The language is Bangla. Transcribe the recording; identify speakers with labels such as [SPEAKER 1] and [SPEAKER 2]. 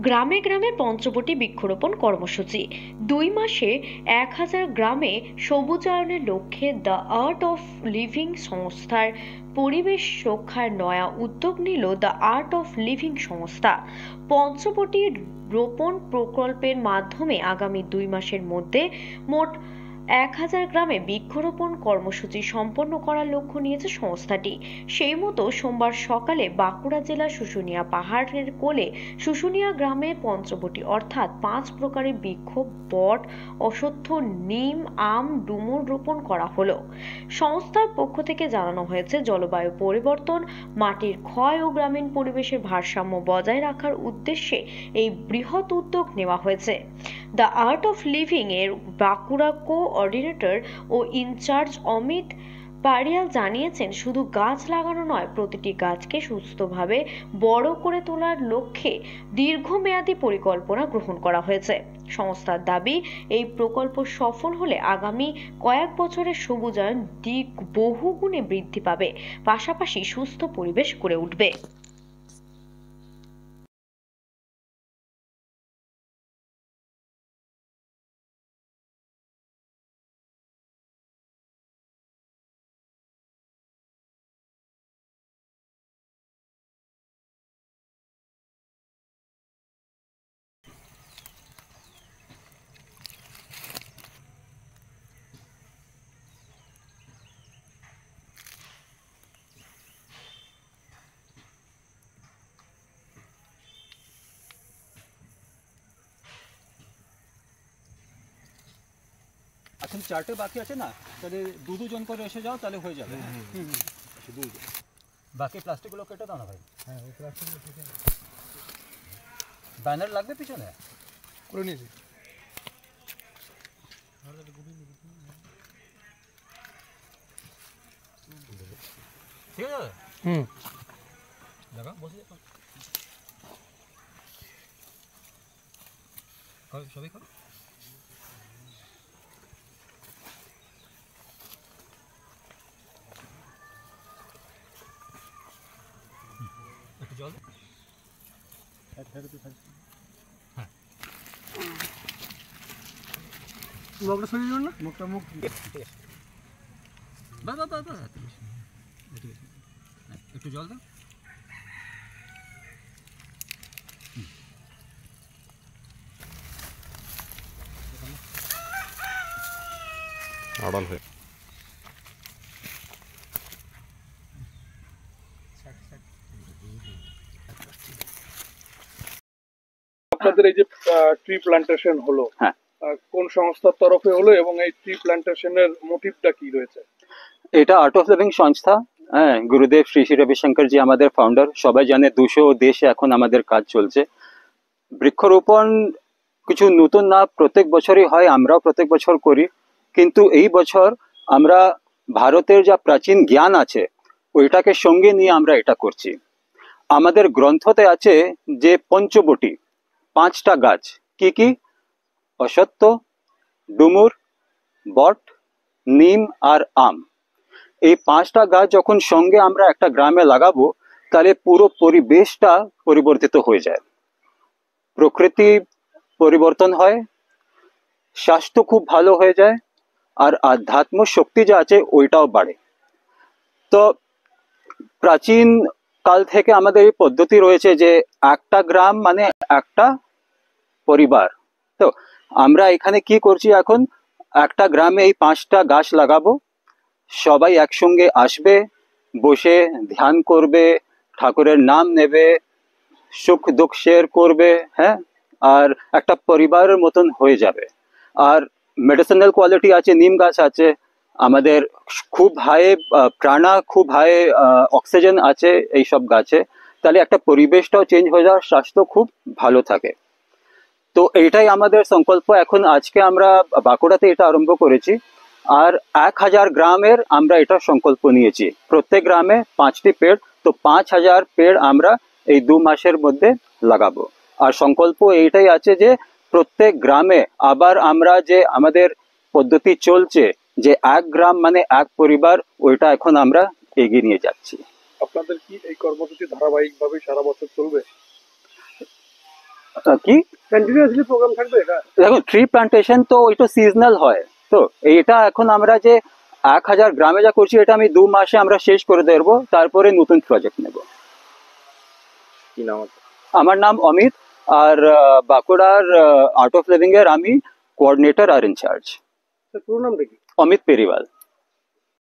[SPEAKER 1] গ্রামে গ্রামে পঞ্চবটি বৃক্ষরোপণ কর্মসূচি ২ মাসে ১,০০০ গ্রামে সবুজায়নের লক্ষ্যে দ্য আর্ট অফ লিভিং সংস্থার পরিবেশ রক্ষার নয়া উদ্যোগ নিল দ্য আর্ট অফ লিভিং সংস্থা। পঞ্চবটি রোপণ প্রকল্পের মাধ্যমে আগামী ২ মাসের মধ্যে মোট ১,০০০ গ্রামে বৃক্ষরোপণ কর্মসূচি সম্পন্ন করার লক্ষ্য নিয়েছে সংস্থাটি। সেই মতো সোমবার সকালে বাঁকুড়া জেলার শুশুনিয়া পাহাড়ের কোলে শুশুনিয়া গ্রামে পঞ্চবটি অর্থাৎ ৫ প্রকারের বৃক্ষ বট, অশ্বত্থ, নিম, আম, ডুমুর রোপণ করা হলো। সংস্থার পক্ষ থেকে জানানো হয়েছে, জলবায়ু পরিবর্তন, মাটির ক্ষয় ও গ্রামীণ পরিবেশের ভারসাম্য বজায় রাখার উদ্দেশ্যে এই বৃহৎ উদ্যোগ নেওয়া হয়েছে। দ্য আর্ট অফ লিভিং এর বাঁকুড়া কোঅর্ডিনেটর ও ইনচার্জ অমিত পারিয়াল জানিয়েছেন, শুধু গাছ লাগানো নয়, প্রতিটি গাছকে সুস্থভাবে বড় করে তোলার লক্ষ্যে দীর্ঘমেয়াদী পরিকল্পনা গ্রহণ করা হয়েছে। সংস্থার দাবি, এই প্রকল্প সফল হলে আগামী কয়েক বছরে সবুজায়ন দিক বহুগুণে বৃদ্ধি পাবে, পাশাপাশি সুস্থ পরিবেশ গড়ে উঠবে।
[SPEAKER 2] এখন 4টে বাকি আছে না, তাহলে দুজন করে এসে যাও, তাহলে হয়ে যাবে। বাকি প্লাস্টিকগুলো কেটে দাও না ভাই। হ্যাঁ, ওই প্লাস্টিকগুলো কেটে ব্যানার লাগবে পিছনে করে নিয়েছি। ঠিক আছে, দেখো বসে সবই করো। একটু জল মুখটা সরিয়ে দিন না, মুখটা মুখ একটু জল দাও।
[SPEAKER 3] আড়াল হয়ে
[SPEAKER 4] আপনাদের এই যে ট্রি প্ল্যান্টেশন হলো,
[SPEAKER 5] হ্যাঁ,
[SPEAKER 4] কোন সংস্থার তরফে হলো এবং এই ট্রি প্ল্যান্টেশনের মোটিভটা কি রয়েছে?
[SPEAKER 5] এটা আর্ট অফ লিভিং সংস্থা। হ্যাঁ, গুরুদেব শ্রী শ্রী রবিশঙ্কর জি আমাদের ফাউন্ডার। সবাই জানে 200 দেশে এখন আমাদের কাজ চলছে। বৃক্ষরোপণ কিছু নতুন না, প্রত্যেক বছরই হয়, আমরাও প্রত্যেক বছর করি। কিন্তু এই বছর আমরা ভারতের যা প্রাচীন জ্ঞান আছে ওইটাকে সঙ্গে নিয়ে আমরা এটা করছি। আমাদের গ্রন্থতে আছে যে পঞ্চবটি 5টা গাছ, কি কি? অশ্বত্থ, ডুমুর, বট, নিম আর আম। এই 5টা গাছ যখন সঙ্গে আমরা একটা গ্রামে লাগাবো, তাহলে পুরো পরিবেশটা পরিবর্তিত হয়ে যায়, প্রকৃতি পরিবর্তন হয়, স্বাস্থ্য খুব ভালো হয়ে যায়, আর আধ্যাত্ম শক্তি যা আছে ওইটাও বাড়ে। তো প্রাচীন কাল থেকে আমাদের এই পদ্ধতি রয়েছে যে একটা গ্রাম মানে একটা পরিবার। তো আমরা এখানে কি করছি, এখন একটা গ্রামে এই 5টা গাছ লাগাবো, সবাই একসঙ্গে আসবে, বসে ধ্যান করবে, ঠাকুরের নাম নেবে, সুখ দুঃখ শেয়ার করবে। হ্যাঁ, আর একটা পরিবারের মতন হয়ে যাবে। আর মেডিসিনাল কোয়ালিটি আছে, নিম গাছ আছে আমাদের, খুব হাই প্রাণা, খুব হাই অক্সিজেন আছে এইসব গাছে। তাহলে একটা পরিবেশটাও চেঞ্জ হয়ে যায়, স্বাস্থ্য খুব ভালো থাকে। তো এইটাই আমাদের সংকল্প। এখন আজকে আমরা বাঁকুড়াতে এটা আরম্ভ করেছি, আর 1000 গ্রামের আমরা এটা সংকল্প নিয়েছি, প্রত্যেক গ্রামে 5টি পেড়। তো 5000 পেড় আমরা এই 2 মাসের মধ্যে লাগাবো। আর সংকল্প এইটাই আছে যে প্রত্যেক গ্রামে আবার আমরা যে আমাদের পদ্ধতি চলছে যে 1 গ্রাম মানে 1 পরিবার, ওইটা এখন আমরা এগিয়ে নিয়ে যাচ্ছি।
[SPEAKER 4] আপনাদের কি এই কর্মসূচি ধারাবাহিকভাবে সারা বছর চলবে?
[SPEAKER 5] কি
[SPEAKER 4] কন্টিনিউয়াসলি প্রোগ্রাম থাকবে এটা?
[SPEAKER 5] দেখুন ট্রি প্লান্টেশন তো ওইটা সিজনাল হয়, তো এটা এখন আমরা যে 1000 গ্রামে যা করছি এটা আমি 2 মাসে আমরা শেষ করে দেবো, তারপরে নতুন প্রজেক্ট নেব।
[SPEAKER 3] কি নাম?
[SPEAKER 5] আমার নাম অমিত, আর বাঁকুড়ার আর্ট অফ লিভিং এর আমি কোঅর্ডিনেটর আর ইনচার্জ।
[SPEAKER 4] পুরো নামটা কি?
[SPEAKER 5] অমিত পেরিওয়াল।